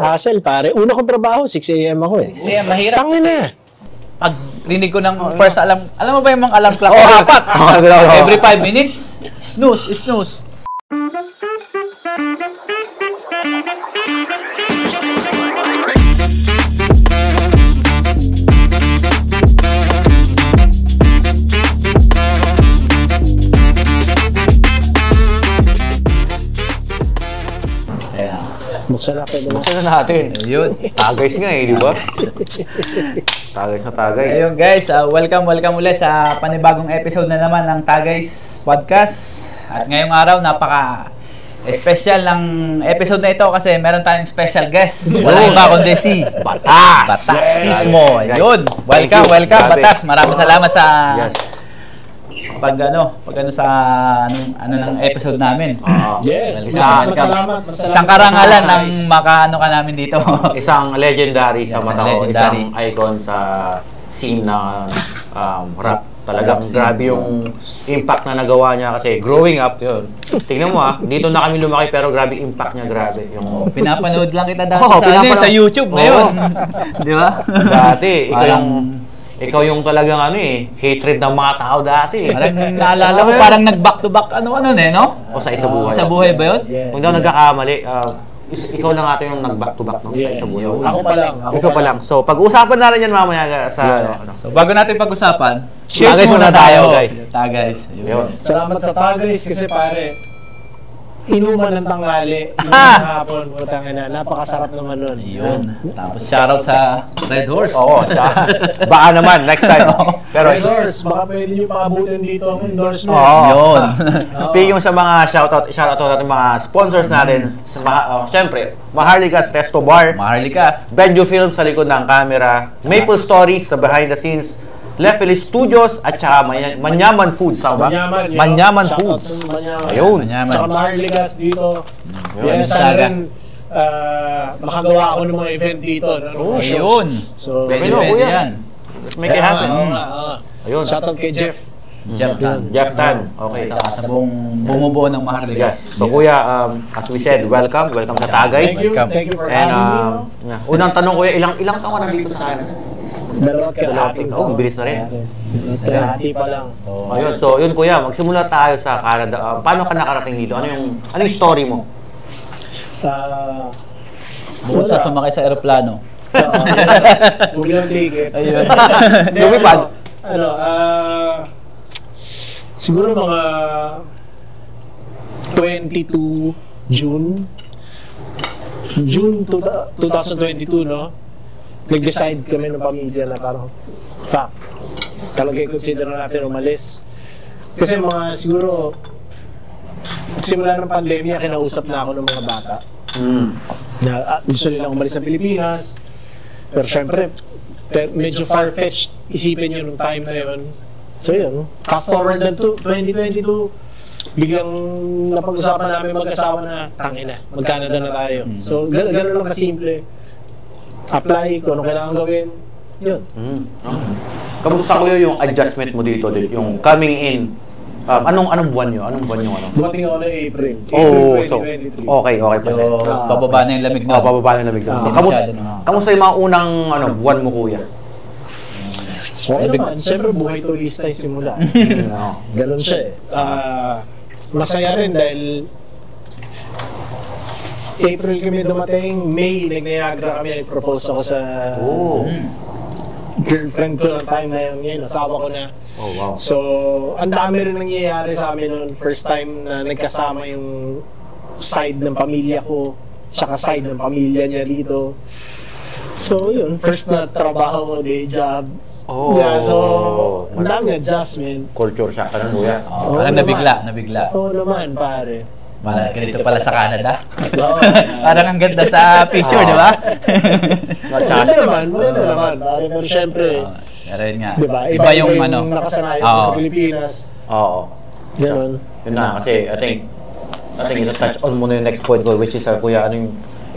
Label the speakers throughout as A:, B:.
A: hassle, pare. Una kong trabaho, 6 a.m. ako eh.
B: 6 a.m. mahirap.
A: Tangin na.
B: Pag rinig ko ng first alarm mo ba yung mga alarm clock?
C: Apat.
B: Every 5 minutes, snooze.
A: Buksan
C: na natin.
B: Ayun.
C: Tagays nga eh, di ba? Tagays na tagays.
B: Ayun guys, welcome ulit sa panibagong episode na naman ng Tagays Podcast. At ngayong araw, napaka-special ng episode na ito kasi meron tayong special guest. Wala iba kundi si
C: Batas!
B: mismo. Ayun. Welcome Batas. Maraming salamat sa pag sa ng episode namin.
A: Masalamat.
B: Isang karangalan ng makaano ka namin dito.
C: Isang legendary sa mata ko, isang icon sa scene na rap. Talagang grabe yung impact na nagawa niya kasi growing up yun. Tingnan mo dito na kami lumaki pero grabe impact niya, grabe. Yung
B: pinapanood lang kita dati sa YouTube ngayon. Di ba?
C: Dati, ikaw yung talagang hatred ng mga tao dati.
B: Parang naalala ko, parang nag-back to back no?
C: O sa Isa Buhay.
B: Sa buhay ba yun?
C: Kung daw nagkakamali, ikaw lang ata yung nag-back to back sa Isa Buhay.
A: Ako pa lang.
C: So, pag-uusapan na rin yan mamaya sa
B: So, bago natin pag-usapan,
C: cheers muna tayo, guys.
B: Tagays.
A: Salamat sa Tagays kasi pare, inuman ng tanghali, inuman ng hapon, napakasarap naman nun.
B: Yun. Tapos shoutout sa Red Horse.
C: Oo, baka naman, next time. Pero
A: Red Horse, baka pwede nyo pakabutin dito ang endorsement.
B: Yun.
C: Speaking sa mga shoutout natin mga sponsors natin, syempre, Maharlika's Resto Bar,
B: Maharlika,
C: Benjo Films sa likod ng camera, Maple Stories sa behind the scenes, Lefely Studios at saka Manyaman Foods, ba? Manyaman Foods. Ayun.
A: Tsaka Maharlika's dito. Yan, sana rin makagawa ako ng mga event dito.
B: Ayun.
A: So,
B: pwede yan.
C: Make it happen.
A: Ayun. Shoutout kay Jeff.
C: Jeff Tan. Okay.
B: Sa buong bumubuo ng Maharlika.
C: Yes. So kuya, as we said, welcome sa Tagays.
A: Thank you for having me.
C: Unang tanong kuya, ilang taon ka nandito sa Canada?
A: 2 kalahati.
C: Bilis na rin.
A: Kalahati pa lang.
C: Ayun, so yun kuya, magsimula tayo sa Canada. Paano ka nakarating dito? Ano yung story mo?
B: Bukod sa sumakay sa eroplano.
A: Bumili ng ticket.
B: Ayun.
C: Lumipad?
A: Siguro mga 22 June 2022, no? Nag-decide kami ng pamilya na parang talagang consider natin umalis. Kasi siguro simula ng pandemya, kinausap na ako ng mga bata na gusto nilang umalis sa Pilipinas. Pero syempre, medyo far-fetched isipin nyo nung time na yun. So yun, fast forward lang to 2022, biglang napag-usapan namin mag-asawa na tangina, mag-Canada na tayo. So gano'n lang kasimple. Apply kung ano kailangan gawin. Yun.
C: Kamusta kuya yung adjustment mo dito? Yung coming in? Anong buwan nyo?
A: Dumating ako ng April.
C: So,
A: 2023.
C: okay pala.
B: Pababa na yung lamig na.
C: Pababa na yung lamig na. So, kamusta yung mga unang buwan mo kuya?
A: Okay naman. Siyempre, buhay turista yung simula. Ganon siya masaya rin dahil April kami dumating, May, nag-Niagara kami, nag-propose ako sa girlfriend ko ng time na yun, asawa ko na.
C: Oh, wow.
A: So, ang dami rin nangyayari sa amin noon. First time na nagkasama yung side ng pamilya ko, tsaka side ng pamilya niya dito. So, yun, first na trabaho ko, day job. So, ang dami adjustment.
C: Culture shock ka nun, kuya.
B: Parang nabigla.
A: Oo naman, pare.
B: Ganito pala sa Canada. Parang ang ganda sa picture, di ba?
A: Maganda naman. Pero syempre, diba, iba yung nakasanayan sa Pilipinas.
C: Oo.
A: Ganun.
C: Yun na, kasi I think ita-touch on mo na yung next point ko, which is, kuya,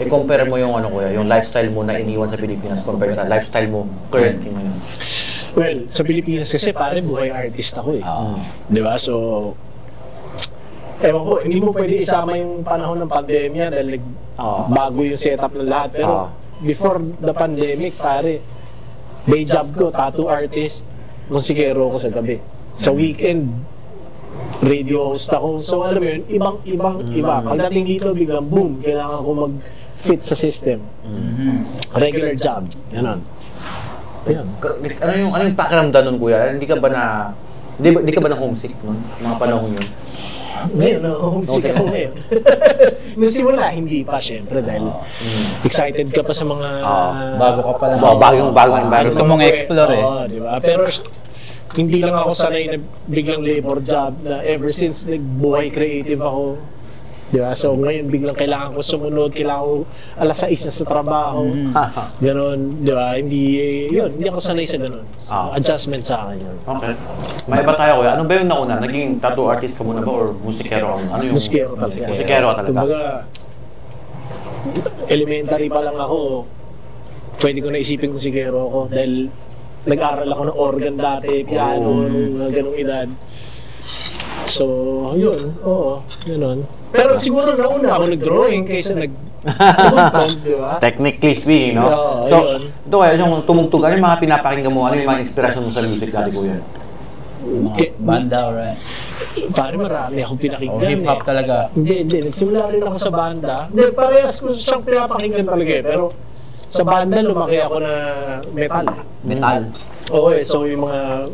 C: i-compare mo yung kuya, yung lifestyle mo na iniwan sa Pilipinas compared sa lifestyle mo currently ngayon.
A: Well, sa Pilipinas kasi pare buhay artist ako Di ba? So, ewan ko, hindi mo pwede isama yung panahon ng pandemya dahil bago yung setup ng lahat. Pero before the pandemic, pare, day job ko, tattoo artist, musikero ako sa gabi. Sa weekend, radio host ako. So alam mo yun, iba. Pagdating dito, biglang boom, kailangan ko mag-fit sa system. Regular job, gano'n.
C: Ano yung pakiramdam nun, kuya? Hindi ka ba na homesick nun? Mga panahon yun?
A: Ngayon, homesick ako ngayon. Nung simula, hindi pa, syempre, dahil excited ka pa sa mga...
B: Bago ka pa lang.
C: Bagong environment.
B: Gusto mong explore eh.
A: Diba? Pero hindi lang ako sanay na biglang labor job na ever since nagbuhay creative ako. Diba? So ngayon biglang kailangan ko sumunod, kailangan ko alas 6 na sa trabaho. Ganon, diba? Hindi ako sanay sa ganon. So, adjustment sa akin yun.
C: Okay. May iba tayo, kuya. Ano ba yung nauna? Naging tattoo artist ka muna ba or musikero? Ano yung...
A: Musikero talaga.
C: Musikero talaga.
A: Kumbaga, elementary pa lang ako, pwede ko na isipin musikero ako dahil nag-aral ako ng organ dati, piano, nung ganong edad. So, yun, gano'n. Pero siguro nauna ako nag-drawing kaysa nag-tumugtog, di ba?
C: Technically speaking, no? So, ito kaya, yung tumugtog, ano yung mga pinapakinggan mo? Ano yung mga inspirasyon mo sa music dati, kuya?
B: Banda, right?
A: Pare, marami akong pinakinggan.
B: Hip-hop talaga.
A: Hindi. Nagsimula rin ako sa banda. Hindi, parehas ko siyang pinapakinggan talaga eh. Pero sa banda, lumaki ako na metal.
B: Metal?
A: Oo so yung mga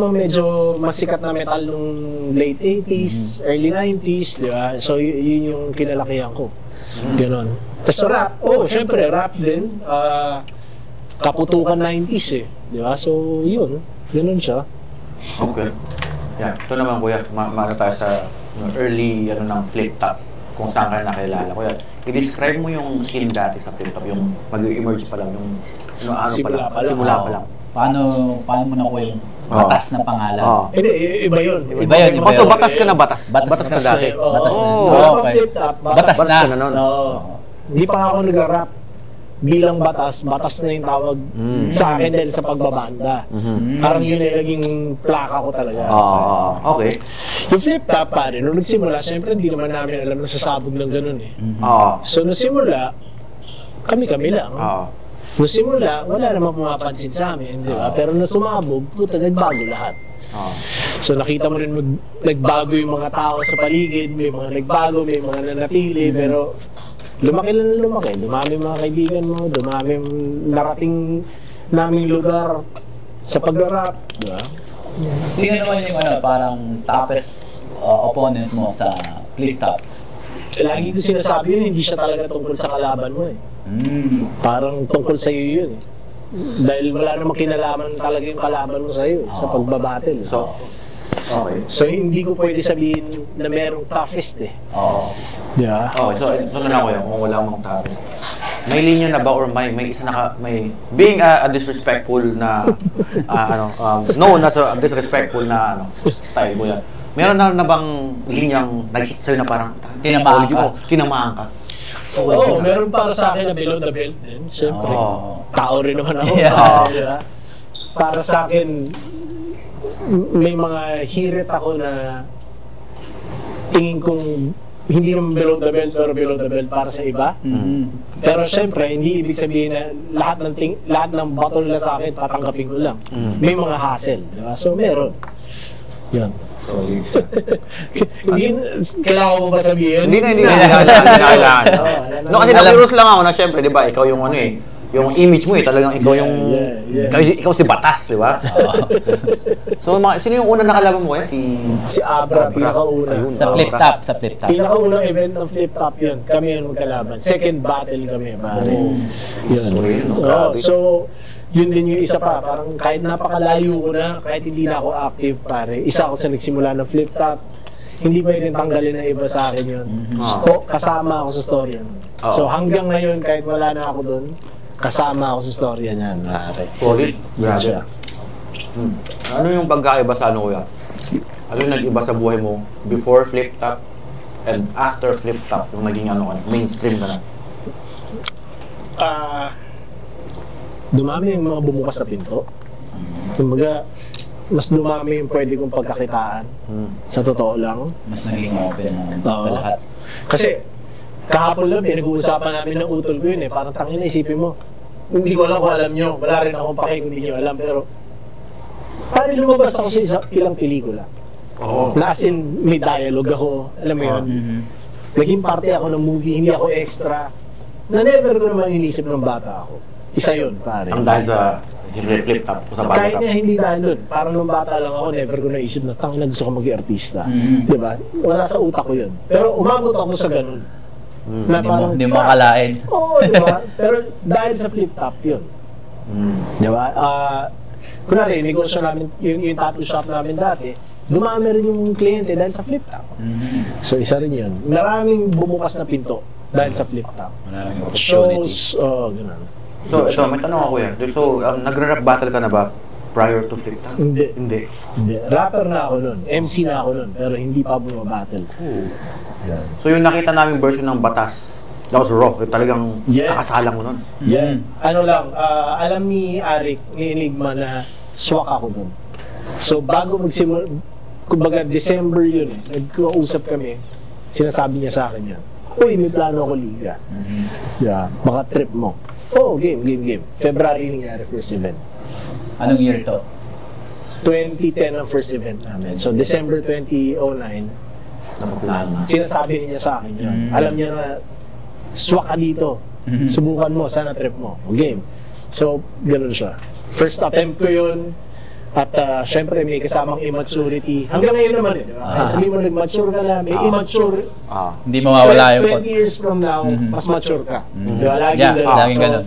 A: medyo masikat na metal nung late 80s, early 90s, di ba? So yun yung kinalakihan ko. Ganon. Tapos rap, syempre rap din. Kaputukan 90s eh, di ba? So yun, ganon siya.
C: Okay. Yan, ito naman kuya, maano tayo sa early ng flip top, kung saan ka nakilala. Kuya, i-describe mo yung scene dati sa flip top, yung mag-emerge pa lang, yung simula pa lang.
B: Paano mo nakuha yung batas na pangalan?
A: Hindi, iba yun.
C: So, batas ka na batas? Batas ka dati?
B: Batas na.
A: Hindi pa ako nag-rap bilang batas na yung tawag sa akin dahil sa pagbabanda. Parang yun ay naging plaka ko talaga.
C: Okay.
A: Yung flip top, pare, nung nagsimula, syempre hindi naman namin alam na sasabog ng ganun eh. So, nung simula, kami lang. Nung simula, wala namang pumapansin sa amin, di ba? Pero nung sumabog, puta, nagbago lahat. So nakita mo rin nagbago yung mga tao sa paligid, may mga nagbago, may mga nanatili, pero lumaki. Dumami mga kaibigan mo, dumami narating naming lugar sa pag-rap, di ba?
B: Sino naman yung parang toughest opponent mo sa flip top?
A: Lagi ko sinasabi yun, hindi siya talaga tungkol sa kalaban mo eh. Parang tungkol sa iyo yun eh. Dahil wala namang kinalaman talaga yung kalaban mo sa iyo sa pagbabattle.
C: So, okay.
A: So hindi ko pwede sabihin na merong toughest eh. Yeah.
C: Okay, so ito na ako kung wala mong toughest. May linya na ba or may isa may being a disrespectful na known as a disrespectful na style ko yan. Meron na bang linyang nag-hit sa'yo na parang tinamaan ka?
A: Oo, meron para sa akin na below the belt din. Siyempre, tao rin naman ako. Diba? Para sa akin, may mga hirit ako na tingin kong hindi naman below the belt pero below the belt para sa iba. Pero siyempre, hindi ibig sabihin na lahat ng bato nila sa akin, tatanggapin ko lang. May mga hassle. Diba? So, meron. Yan. Kailangan mo ba sabihin?
C: Hindi na kailangan. No, kasi nakiros lang ako na syempre, di ba, ikaw yung yung image mo talagang ikaw yung, ikaw si Batas, di ba? So, sino yung unang nakalaban mo kaya?
A: Si Abra, pinakauna.
B: Sa flip top.
A: Pinakaunang event ng flip top yun. Kami yung magkalaban. Second battle kami, pare. So, yun din yung isa pa, parang kahit napakalayo ko na, kahit hindi na ako active, pare, isa ako sa nagsimula ng flip top, hindi pwedeng tanggalin na iba sa akin yun. Kasama ako sa storya. So hanggang ngayon, kahit wala na ako doon, kasama ako sa storya niyan, pare.
C: Solid. Grabe. Ano yung pagkaiba sa kuya? Ano yung nag-iba sa buhay mo before flip top and after flip top, yung naging mainstream ka na?
A: Dumami yung mga bumukas sa pinto. Kumbaga, mas dumami yung pwede kong pagkakitaan. Sa totoo lang.
B: Mas naging open sa
A: Oo.
B: lahat.
A: Kasi, kahapon lang, pinag-uusapan namin ng utol ko yun eh. Parang tangin na, isipin mo. Hindi ko alam kung alam nyo. Wala rin akong pake kung hindi nyo alam. Pero, parang lumabas ako sa ilang pelikula. Na as in, may dialogue ako. Alam mo yun? Naging parte ako ng movie, hindi ako extra. Na never ko naman inisip ng bata ako. Isa yun, pare.
C: Ang dahil sa flip top o sa bata
A: Kahit
C: top.
A: na hindi dahil doon. Parang nung bata lang ako, never ko naisip na tangin na gusto ko maging artista. Di ba? Wala sa utak ko yun. Pero umabot ako sa ganun. Na
B: Hindi mo akalain.
A: Oo, di ba? Pero dahil sa flip top yun. Di ba? Kunwari, negosyo namin, yung tattoo shop namin dati, dumami rin yung kliyente dahil sa flip top. So isa rin yun. Maraming bumukas na pinto dahil sa flip top.
B: Maraming opportunity.
A: Shows, ganun.
C: So, ito, may tanong ako yan. So, nagre-rap battle ka na ba prior to flip top?
A: Hindi.
C: Hindi.
A: Rapper na ako nun. MC na ako nun. Pero hindi pa bumabattle.
C: So, yung nakita naming version ng Batas, that was raw. Talagang
A: Yeah.
C: kakasalang mo nun.
A: Yeah. Ano lang, alam ni Arik, ni Enigma na swak ako dun. So bago magsimula, kumbaga December yun eh, nagkausap kami, sinasabi niya sa akin yan, uy, may plano ako liga. Yeah, baka trip mo. Oh, game. February nangyari first event.
B: Anong year to?
A: 2010 ang first event namin. So December 2009, sinasabi niya sa akin yun. Alam niya na, swak ka dito. Subukan mo, sana trip mo. Game. So, ganun siya. First attempt ko yun. At syempre may kasamang immaturity. Hanggang ngayon naman eh, di ba? Sabi mo nag-mature ka na, may immature.
B: Hindi mawawala yung
A: 20 years from now, mas mature ka. Di ba? Laging
B: Yeah,
A: ganun.
B: laging ganun.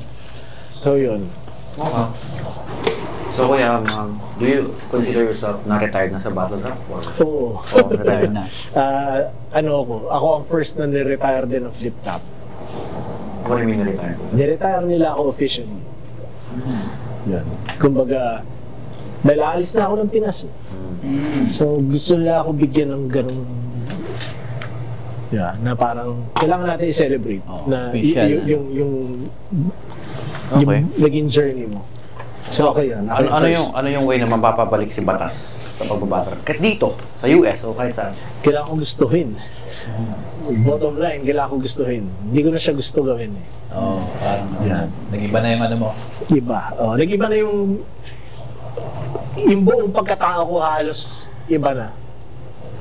A: So yun.
C: So, kuya, do you consider yourself na retired na sa battle rap? Or?
A: Oo.
B: Retired na.
A: Ako ang first na ni-retire din ng flip top.
C: What do you mean retired?
A: Ni-retire nila ako officially. Yan. Kumbaga, dahil aalis na ako ng Pinas. So, gusto nila ako bigyan ng ganung na parang kailangan natin i-celebrate na
B: official.
A: yung
C: Okay.
A: naging journey mo. So, okay yan. Ako
C: Ano yung way na mapapabalik si Batas sa pagbabattle? Kahit dito, sa US o kahit saan?
A: kailangan ko gustuhin. Bottom line, kailangan ko gustuhin. Hindi ko na siya gusto gawin eh.
B: Parang
A: Yeah.
B: nag-iba na yung ano mo.
A: Iba. Nag-iba na yung buong pagkatao ko halos iba na.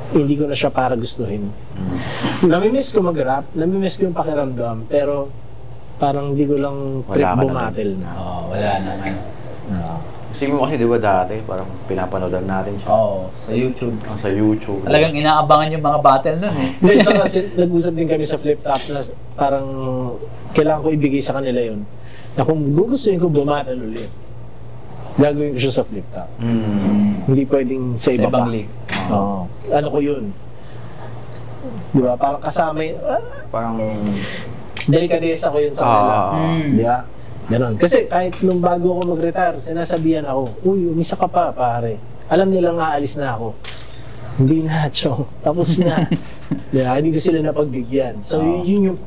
A: Hindi ko na siya para gustuhin. Namimiss ko mag-rap, namimiss ko yung pakiramdam, pero parang hindi ko lang
C: Wala
A: trip
C: ka na
A: bumatil na.
B: Wala naman.
C: Kasi mo kasi di ba dati, parang pinapanodan natin siya.
B: Sa YouTube.
C: Sa YouTube.
B: Talagang inaabangan yung mga battle nun eh.
A: Hindi, saka nag-usap din kami sa flip top na parang kailangan ko ibigay sa kanila yun. Na kung gugustuhin ko bumatil ulit, gagawin ko siya sa flip top. Hindi pwedeng sa iba
B: ibang
A: pa.
B: league.
A: Ano ko yun? Di ba? Parang kasama yun.
C: Parang...
A: Delikadesa ko yun sa kanila. Di ba? Ganon. Kasi kahit nung bago ako mag-retire, sinasabihan ako, uy, umisa ka pa, pare. Alam nilang aalis na ako. Hindi na, chong. Tapos na. Di ba? Hindi ko sila napagbigyan. So, yun yung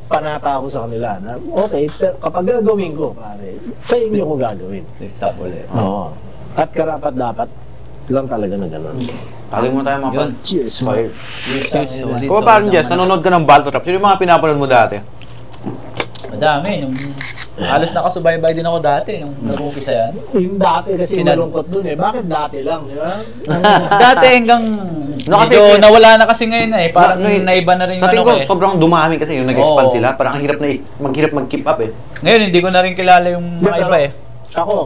A: panata ko sa kanila. Na, okay, pero kapag gagawin ko, pare, sa inyo ko gagawin.
B: Tip-top ulit.
A: Oo. At karapat dapat lang talaga na gano'n.
C: Tagin mo tayo mga
B: Yun.
A: Cheers, man.
C: Okay.
B: Solid,
C: Kung
B: solid
C: parang Jess,
B: naman.
C: nanonood ka ng battle rap, sino yung mga pinapanood mo dati?
B: Madami. Halos nakasubaybay din ako dati nung nag-umpisa yan.
A: Yung dati kasi
B: Sinan-
A: malungkot dun eh. Bakit dati lang, di ba?
B: Dati hanggang
C: No, kasi-
B: medyo nawala na kasi ngayon eh. Parang naiba na rin
C: Sa tingin
B: ano
C: ko,
B: ko eh.
C: sobrang dumami kasi yung nag-expand
B: Oo.
C: sila. Parang ang hirap mag-keep up eh.
B: Ngayon hindi ko na rin kilala yung mga iba eh.
A: Ako,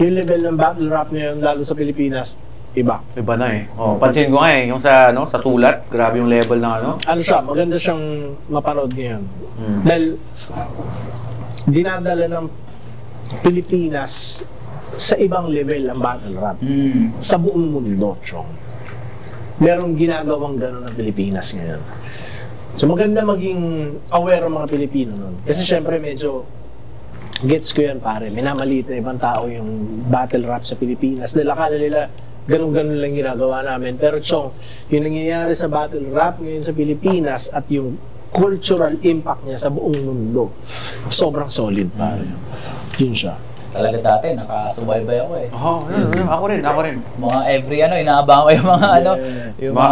A: yung level ng battle rap ngayon, lalo sa Pilipinas, iba.
C: Iba na eh. Pansin ko nga eh, yung sa sulat, grabe yung level ng ano.
A: Ano siya, maganda siyang mapanood ngayon. Dahil, dinadala ng Pilipinas sa ibang level ang battle rap. Sa buong mundo, Chong. Merong ginagawang gano'n ng Pilipinas ngayon. So maganda maging aware ang mga Pilipino nun. Kasi syempre medyo gets ko yan pare. Minamaliit na ibang tao yung battle rap sa Pilipinas. Dahil akala nila ganun-ganun lang ginagawa namin. Pero Chong, yung nangyayari sa battle rap ngayon sa Pilipinas at yung cultural impact niya sa buong mundo, sobrang solid pare. Yun siya.
B: talaga dati, nakasubaybay ako eh.
C: Ako rin.
B: Mga every inaabangan ko yung mga yung
C: Mga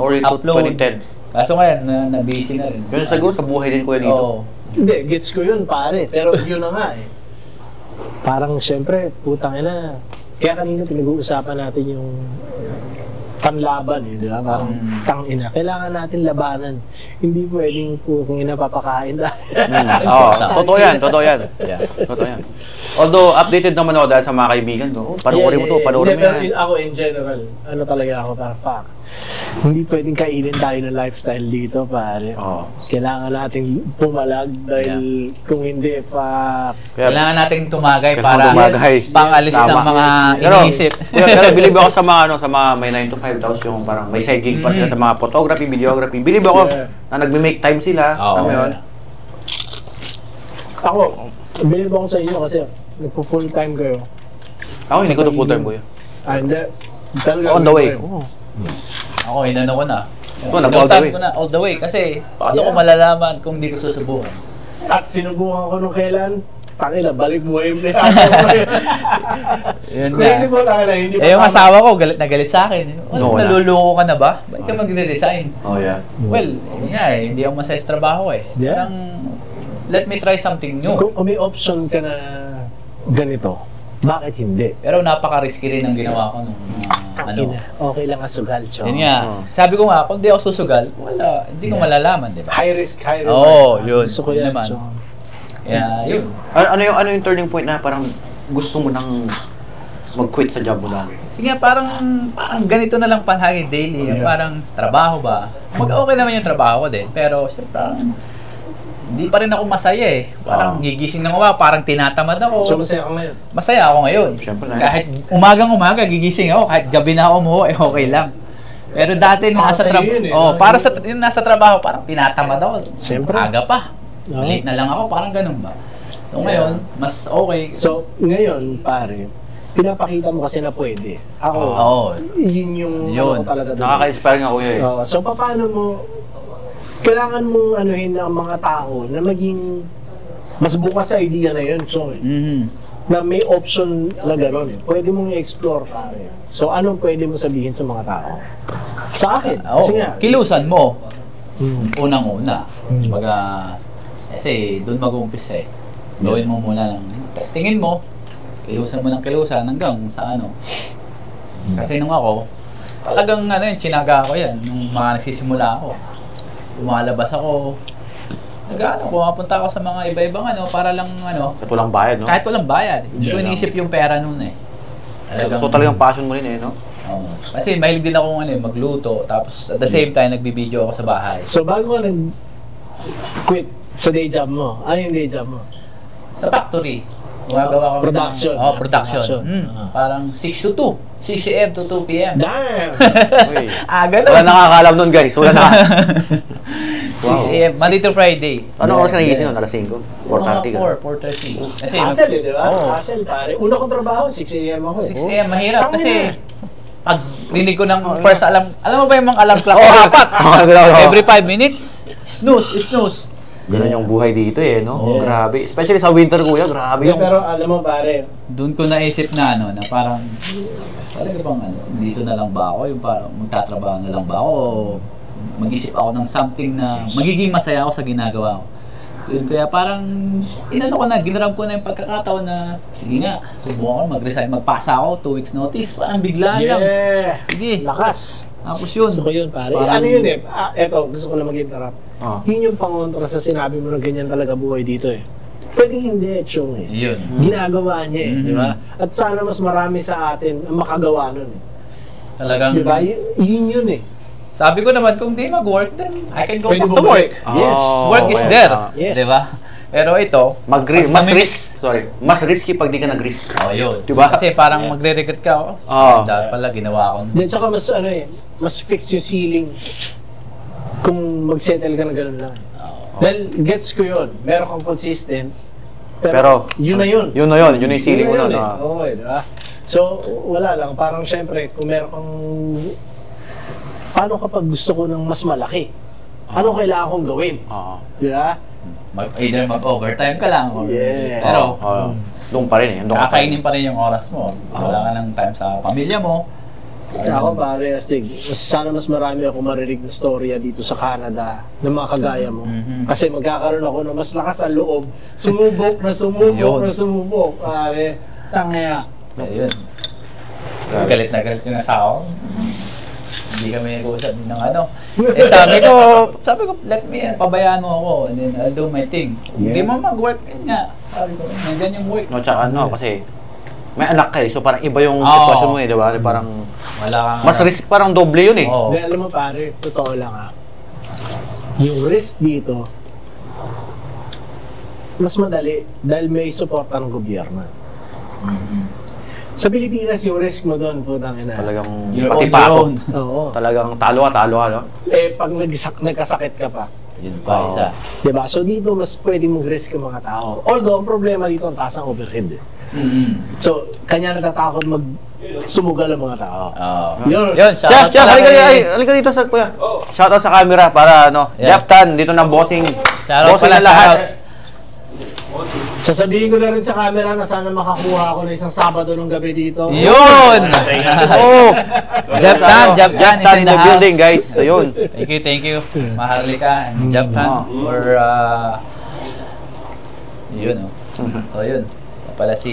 C: early 2010s.
B: Kaso ngayon, na-busy na rin.
C: Yun siguro sa buhay din ko yan dito.
A: Hindi, gets ko yun pare. Pero yun na nga eh. Parang syempre, putang ina. Kaya kanina pinag-uusapan natin yung panlaban eh, di ba? Parang tangina. Kailangan natin labanan. Hindi pwedeng kung ina papakain tayo.
C: Totoo yan. Totoo yan. Although, updated naman ako dahil sa mga kaibigan ko. Panoorin mo to, panoorin mo yan.
A: Ako in general, talaga ako, parang fuck. Hindi pwedeng kainin tayo ng lifestyle dito, pare. Kailangan natin pumalag dahil kung hindi, fuck.
B: Kailangan natin tumagay para pang-alis ng mga iniisip.
C: Pero believe ako sa mga may 9 to 5 tapos yung parang may side gig pa sila sa mga photography, videography. Believe ako na nagme-make time sila. Alam mo yun?
A: Ako, believe ako sa inyo kasi nagpo-full time kayo.
C: Ako, hindi ko to full time ko yun.
A: Hindi.
C: On the way.
B: Ako, inano ko na.
C: Nag-all-the-way
B: ko na all the way kasi paano ko malalaman kung hindi ko susubukan.
A: At sinubukan ko nung kailan, tangila, balik buhay mo na
B: yan.
A: Crazy po tangila, hindi pa
B: yung asawa ko, galit na galit sa akin. Naluloko ka na ba? Bakit ka magre-resign? Well, hindi ako masaya sa trabaho eh. Parang, let me try something new.
A: Kung may option ka na ganito, bakit hindi?
B: Pero napaka-risky rin ang ginawa ko nung
A: Okay lang ang sugal, Chong.
B: Yun nga. Sabi ko nga, pag di ako susugal, wala, hindi ko malalaman, di ba?
A: High risk, high reward.
B: Yun.
A: Gusto ko yan,
B: naman.
A: Chong.
B: Yun.
C: Ano yung turning point na parang gusto mo nang mag-quit sa job mo lang?
B: Kasi nga, parang ganito na lang palagi daily. Parang trabaho ba? Okay naman yung trabaho ko din. Pero, parang hindi pa rin ako masaya eh. Parang gigising na ako, parang tinatamad ako.
A: So, masaya ka ngayon?
B: Masaya ako ngayon.
C: Siyempre na.
B: Kahit umaga gigising ako, kahit gabi na ako umuwi, okay lang. Pero dati nasa trabaho, para sa yung nasa trabaho, parang tinatamad ako.
A: Siyempre.
B: Aga pa. Late na lang ako, parang ganun ba. So ngayon, mas okay.
A: So, ngayon, pare, pinapakita mo kasi na pwede. Ako, yun yung talaga.
C: Nakaka-inspire nga kuya eh.
A: So, paano mo, kailangan mong anuhin ang mga tao na maging mas bukas sa idea na yun, so, na may option na gano'n eh. Pwede mong i-explore, pare. So, anong pwede mo sabihin sa mga tao? Sa akin, kasi nga.
B: Kilusan mo. Unang-una. Kasi doon mag-uumpisa eh. Gawin mo muna ng testingin mo. Kilusan mo ng kilusan hanggang sa ano. Kasi nung ako, talagang chinaga ako yan. Nung mga nagsisimula ako. Lumalabas ako. Pumapunta ako sa mga iba-ibang para lang
C: Kahit walang bayad, no?
B: Kahit walang bayad. Hindi ko inisip yung pera noon eh.
C: So talagang passion mo rin eh, no?
B: Kasi mahilig din ako magluto. Tapos at the same time, nagbibideo ako sa bahay.
A: So bago ka nag-quit sa day job mo, ano yung day job mo?
B: Sa factory. Gumagawa kami
A: production.
B: Production. Parang 6 to 2. 6 a.m. to 2 p.m.
A: Damn!
B: Ganun.
C: Wala nakakalam nun, guys. Wala na.
B: 6 a.m. Monday to Friday.
C: Anong oras ka nagising nun? Alas 5? 4:30 ka?
B: 4:30.
A: Hassle di ba? Hassle, pare. Una kong trabaho, 6 a.m. ako.
B: 6 a.m. Mahirap kasi pag rinig ko ng first alarm, alam mo ba yung mga alarm clock? Apat! Every 5 minutes, snooze.
C: Ganun yung buhay dito eh, no? Grabe. Especially sa winter, kuya, grabe yung...
A: Pero alam mo, pare,
B: doon ko naisip na na parang talaga bang dito na lang ba ako? Yung parang magtatrabaho na lang ba ako? O mag-isip ako ng something na magiging masaya ako sa ginagawa ko. Kaya parang ginaram ko na yung pagkakataon na sige nga, subukan ko mag-resign, magpasa ako 2 weeks notice, parang bigla lang. Sige.
A: Lakas.
B: Tapos yun.
A: Gusto ko yun, pare. Ano yun eh? Eto, gusto ko na mag-interrupt. Yun yung pangontra sa sinabi mo na ganyan talaga buhay dito eh. Pwedeng hindi, Chong eh.
B: Yun.
A: Ginagawa niya eh, di ba? At sana mas marami sa atin ang makagawa nun eh.
B: Talagang...
A: Di ba? Yun eh.
B: Sabi ko naman, kung di mag-work, then I can go back to work.
A: Yes.
B: Work is there.
A: Yes.
B: Di ba? Pero ito,
C: mas risky pag di ka nag-risk.
B: Yun.
C: Diba?
B: Kasi parang magre-regret ka. Dapat pala ginawa ko.
A: Then tsaka mas mas fix yung ceiling kung mag-settle ka na gano'n lang. Dahil gets ko yun. Meron kang consistent. Pero yun na yun.
C: Yun na yun. Yun yung ceiling mo na.
A: Okay, diba? So, wala lang. Parang syempre, kung meron kang... Paano kapag gusto ko ng mas malaki? Ano kailangan kong gawin? Diba?
B: Either mag-overtime ka lang. Or,
A: Yeah.
B: Pero,
C: Doon pa rin eh. Doon ka pa rin.
B: Kakainin pa rin yung oras mo. Wala ka ng time sa pamilya mo.
A: Ako pare, astig. Sana mas marami ako marinig na storya dito sa Canada na mga kagaya mo. Kasi magkakaroon ako ng mas lakas ang loob. Sumubok. Pare, tangya.
B: Ayun. Galit na galit yung asawa. Hindi kami nag-uusap ng ano. Sabi ko, let me, pabayaan mo ako. And then I'll do my thing. Hindi mo mag-work. Yun nga. Sabi ko, nandyan yung work.
C: No, tsaka kasi may anak kayo, so parang iba yung sitwasyon mo eh, di ba? Parang
B: wala kang
C: mas risk, parang doble yun eh.
A: Hindi, alam mo pare, totoo lang yung risk dito, mas madali dahil may support ang gobyerno. Sa Pilipinas, yung risk mo doon, putang ina.
C: Talagang
B: You're
C: pati
B: on
C: pa
B: your
C: ako.
B: own.
A: Oo.
C: Talagang talo ka, no?
A: Pag nagkasakit ka pa.
B: Yun pa isa.
A: Diba? So dito, mas pwede mong risk yung mga tao. Although, ang problema dito, ang taas ng overhead eh. So, kanya natatakot sumugal ang mga tao.
B: Yun,
C: Jeff, halika dito sa kuya. Shoutout sa camera para Jeff Tan, dito ng bossing.
B: Shoutout
C: Bossing
B: pala,
C: na lahat.
A: Sasabihin ko na rin sa camera na sana makakuha ako na isang Sabado ng gabi dito.
B: Yun! Jeff Tan
C: in the building, guys. So, yun.
B: Thank you. Maharlika and Jeff Tan for yun. So yun. Pala si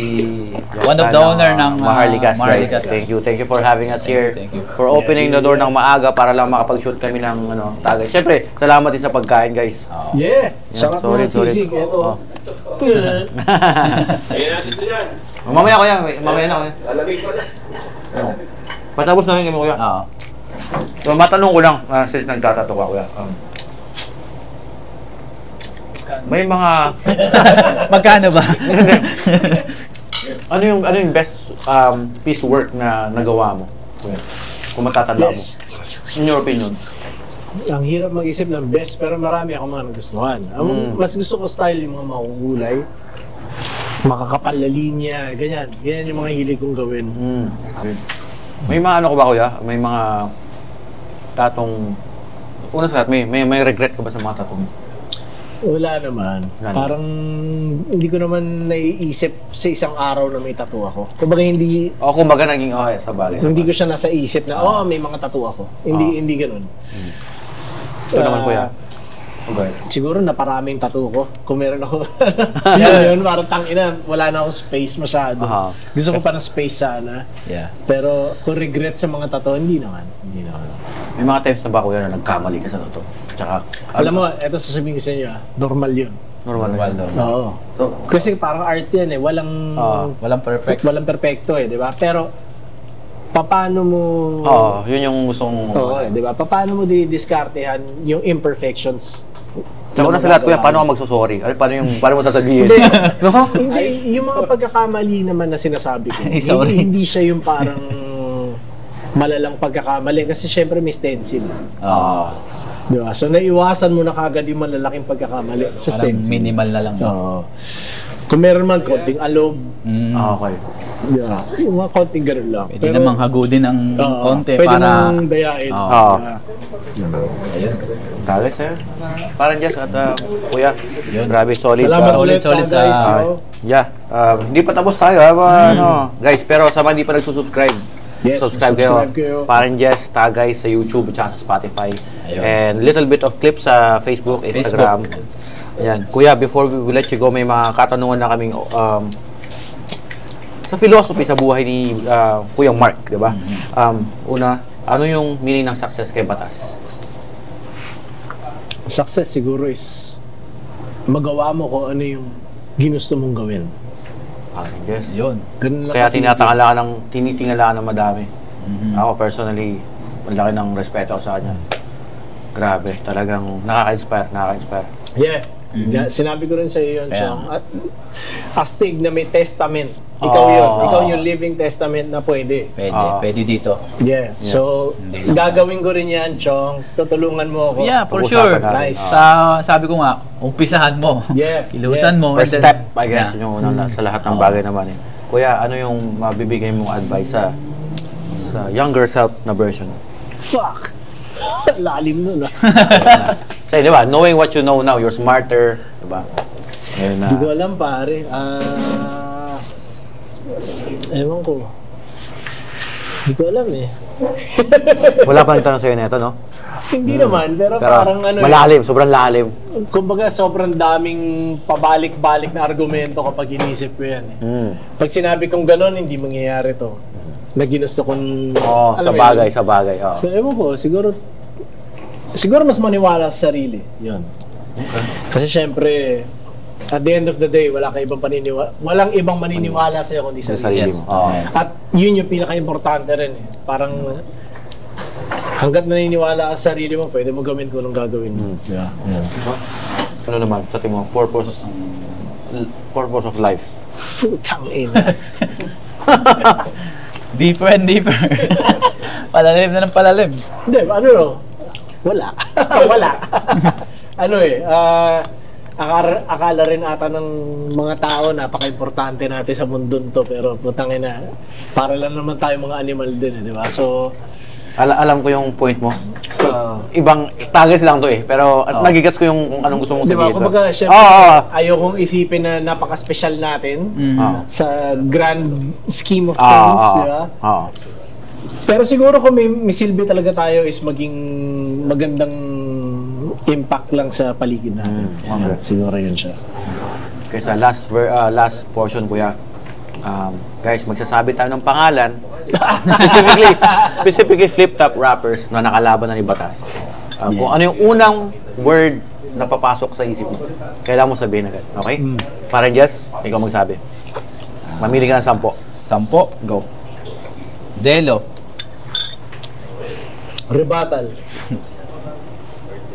B: one of the owner ng
C: Maharlikas, guys.
B: Maharlikas.
C: Thank you for having us here.
B: Thank you.
C: For opening the door ng maaga para lang makapag-shoot kami ng tagay. Siyempre, salamat din sa pagkain, guys.
A: Yeah. Sarap
C: Solid,
A: mga sisig. Ito.
D: Ayan natin ito yan.
C: Mamaya kuya. Mamaya na kuya.
D: Lalamig pala.
C: Patapos na rin kami kuya.
B: Oo.
C: So, matanong ko lang, since nagtatato ka kuya. May mga
B: Magkano ba?
C: ano yung best piece work na nagawa mo? Kung matatanda mo.
A: Best.
C: In your opinion.
A: Ang hirap mag-isip ng best pero marami akong mga nagustuhan. Ang mas gusto ko style yung mga makukulay. Makakapal na linya, ganyan. Ganyan yung mga hilig kong gawin.
C: May mga ano ko ba kuya? May mga tatong una sa lahat, may regret ka ba sa mga tatong?
A: Wala naman. Parang hindi ko naman naiisip sa isang araw na may tattoo ako. Kumbaga hindi
C: Kumbaga naging sa bagay.
A: hindi ko siya nasa isip na may mga tattoo ako. Hindi ganoon.
C: Ito naman kuya. Okay.
A: Siguro naparami yung tattoo ko. Kung meron ako. yun, parang tangina, wala na akong space masyado. Gusto ko pa ng space sana.
B: Yeah.
A: Pero kung regret sa mga tattoo, hindi naman.
C: May mga times na ba kuya na nagkamali ka sa tattoo? Tsaka,
A: Alam mo, eto sasabihin ko sa inyo, normal yun.
C: normal.
A: Oo.
C: So,
A: Kasi parang art yan eh,
B: Walang perfect.
A: walang perfecto eh, di ba? Pero, paano mo...
C: yun yung gustong...
A: Oo, di ba? Paano mo didiskartehan yung imperfections?
C: Sa una sa lahat kuya, paano ka magsusorry? Paano mo sasabihin?
A: Hindi,
C: No?
A: hindi, yung mga pagkakamali naman na sinasabi ko,
B: Sorry.
A: hindi siya yung parang malalang pagkakamali kasi syempre may stencil. Di ba? So naiwasan mo na kagad yung malalaking pagkakamali sa
B: Parang
A: stencil.
B: minimal na lang.
A: Oo. Kung meron man konting alob,
C: Okay.
A: di ba? Yung mga konting ganun lang.
B: Pwede namang hagudin ng konti
A: pwede
B: para...
A: nang dayain.
C: Oo.
B: Ayun.
C: Tagas Parang Jess at kuya. Grabe, solid.
A: Salamat
B: solid,
A: ulit,
B: solid
A: guys.
B: sa-
C: Yeah. Hindi pa tapos tayo. Guys, pero sa mga hindi pa nagsusubscribe,
A: Yes,
C: subscribe kayo. Parang Jess, Tagay sa YouTube at sa Spotify.
B: Ayun.
C: And little bit of clips sa Facebook, Instagram. Ayan. Kuya, before we let you go, may mga katanungan na kaming sa philosophy sa buhay ni Kuya Mark, di ba? Una, ano yung meaning ng success kay Batas?
A: Success siguro is magawa mo kung ano yung ginusto mong gawin.
C: Parang Jess.
B: Yun.
A: Ganun lang
C: Kaya
A: kasi-
C: tinitingala ng madami. Ako personally, malaki ng respeto ko sa kanya. Grabe, talagang nakaka-inspire.
A: Yeah. Sinabi ko rin sa iyo yun,
B: Kaya
A: Chong. At astig na may testament. Ikaw yun. Ikaw yung living testament na pwede.
B: Pwede dito.
A: Yeah. So,
B: Hindi lang.
A: gagawin ko rin yan, Chong. Tutulungan mo ako.
B: Yeah, for
C: Pag-usapan
B: sure.
C: natin.
A: Nice.
B: Sabi ko nga, umpisahan mo.
A: Yeah.
B: Ilusan mo.
C: First
B: and then-
C: step, I guess,
B: Yeah.
C: yung unang sa lahat ng bagay naman eh. Kuya, ano yung mabibigay mong advice sa younger self na version?
A: Fuck. Lalim nun ah.
C: Say, di ba, knowing what you know now, you're smarter, di ba? Ayun na.
A: Hindi ko alam pare. Ewan ko. Hindi ko alam eh.
C: Wala pa nagtanong sa'yo na ito, no?
A: Hindi naman, pero parang ano
C: malalim, sobrang lalim.
A: Kumbaga, sobrang daming pabalik-balik na argumento kapag inisip ko yan eh. Pag sinabi kong gano'n, hindi mangyayari to. Na ginusto kong...
C: Sa bagay. Oh.
A: So, ewan ko, siguro mas maniwala sa sarili. Yun. Okay. Kasi syempre, at the end of the day, walang ibang maniniwala sa'yo kundi sa sarili mo. At yun yung pinaka-importante rin eh. Parang hanggat naniniwala ka sa sarili mo, pwede mo gawin kung anong gagawin mo. Yeah.
C: Ano naman, sa tingin mo, purpose of life?
A: Tangin.
B: Deeper and deeper. Palalim na ng palalim.
A: Hindi, wala. Wala. Akala rin ata ng mga tao napaka-importante natin sa mundo to, pero putangin na, para lang naman tayo mga animal din, di ba? So,
C: alam ko yung point mo. Ibang tagas lang to eh, pero nagigets ko yung kung anong gusto mong sabihin.
A: Diba? Kumbaga, syempre, ayaw kong isipin na napaka-special natin sa grand scheme of things, diba? Pero siguro kung may silbi talaga tayo is maging magandang impact lang sa paligid natin. Siguro yun siya.
C: Okay, sa last portion, kuya, guys, magsasabi tayo ng pangalan. specifically flip-top rappers na nakalaban ng ibatas. Kung ano yung unang word na papasok sa isip mo, kailangan mo sabihin agad. Okay? Para Jess, ikaw magsabi. Mamili ka ng 10.
B: 10.
C: Go.
B: Delo.
A: Rebuttal.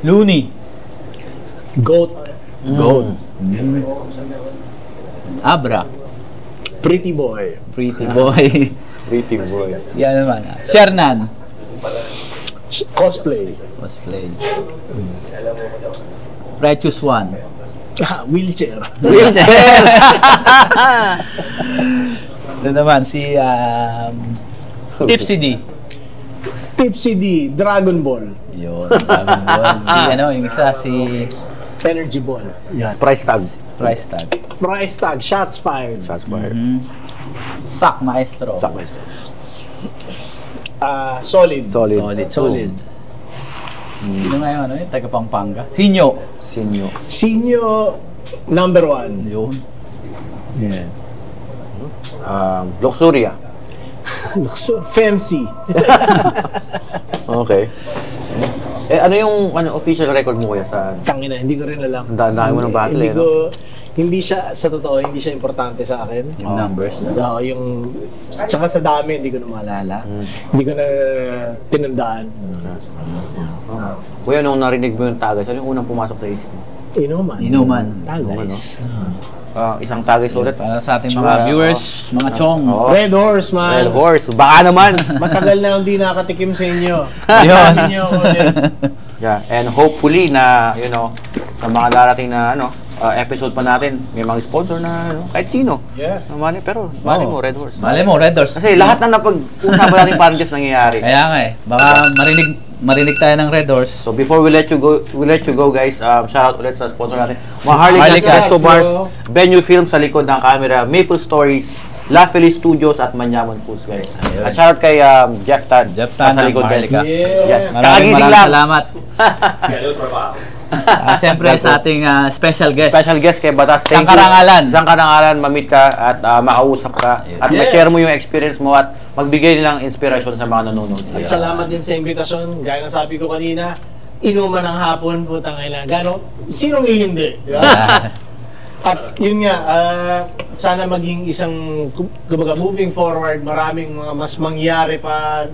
B: Looney.
A: Goat.
B: Abra.
A: Pretty boy.
B: Pretty boy.
C: Pretty boy.
B: Yan naman. Shernan.
A: Cosplay.
B: Righteous One.
A: Wheelchair.
B: Ito naman si Tipsy D.
A: Tipsy D. Dragon Ball.
B: Yun. Dragon Ball. Yung isa si
A: Energy Ball.
C: Yan. Price tag.
A: Shots fired.
B: Sak Maestro.
A: Solid.
B: Sino nga yung yung taga Pampanga? Sinyo.
A: Number 1.
B: Yun.
A: Yeah.
C: Luxuria.
A: Femc.
C: Okay. Ano yung official record mo kuya sa...
A: Tangina, hindi ko rin alam.
C: Ang dami mo ng battle
A: Hindi siya, sa totoo, hindi siya importante sa akin.
B: Yung numbers na.
A: Tsaka sa dami, hindi ko na maalala. Hindi ko na tinandaan.
C: Kuya, nung narinig mo yung tagas, ano yung unang pumasok sa isip mo?
B: Inuman.
A: Tagays.
C: Isang tagays ulit.
B: Para sa ating mga viewers, mga chong.
A: Red Horse, man.
C: Red Horse, baka naman.
A: Matagal na hindi nakatikim sa inyo.
B: Yun.
A: Hindi niyo ako ulit.
C: Yeah, and hopefully na, sa mga darating na, episode pa natin, may mga sponsor na, kahit sino.
A: Yeah.
C: Pero, mali mo, Red Horse.
B: Mali mo, Red Horse.
C: Kasi lahat na napag-usapan natin parang just nangyayari.
B: Kaya nga baka marinig tayo ng Red Horse.
C: So before we let you go guys, shout out ulit sa sponsor natin. Maharlika Resto Bars, Venue Film sa likod ng camera, Maple Stories, La Feliz Studios at Manyaman Foods guys. At shout out kay Jeff Tan sa likod guys. Yes.
B: Maraming salamat. Siyempre sa ating special guest.
C: Special guest kay Batas.
B: Isang karangalan,
C: mamit ka at makausap ka at ma-share mo yung experience mo at magbigay nilang inspirasyon sa mga nanonood.
A: At salamat din sa imbitasyon. Gaya ng sabi ko kanina, inuman ng hapon, putang ina. Sinong hindi? Di ba? At yun nga, sana maging isang, kumbaga, moving forward, maraming mga mas mangyari pa,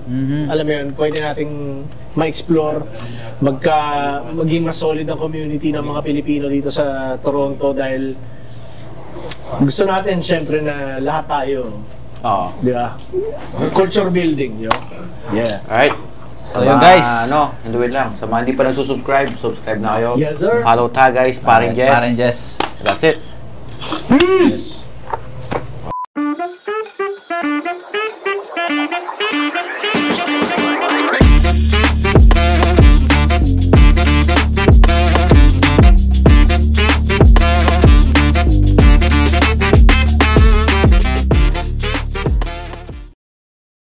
A: alam mo yun, pwede nating ma-explore, maging mas solid ang community ng mga Pilipino dito sa Toronto dahil gusto natin syempre na lahat tayo, di ba? Culture building, yo. Yeah.
C: Alright.
B: So yun guys.
C: Hinduin lang. Sa mga hindi pa nagsusubscribe, subscribe na kayo.
A: Yes, sir.
C: Follow guys, Paring Jess.
B: Paring Jess.
C: That's it.
A: Peace!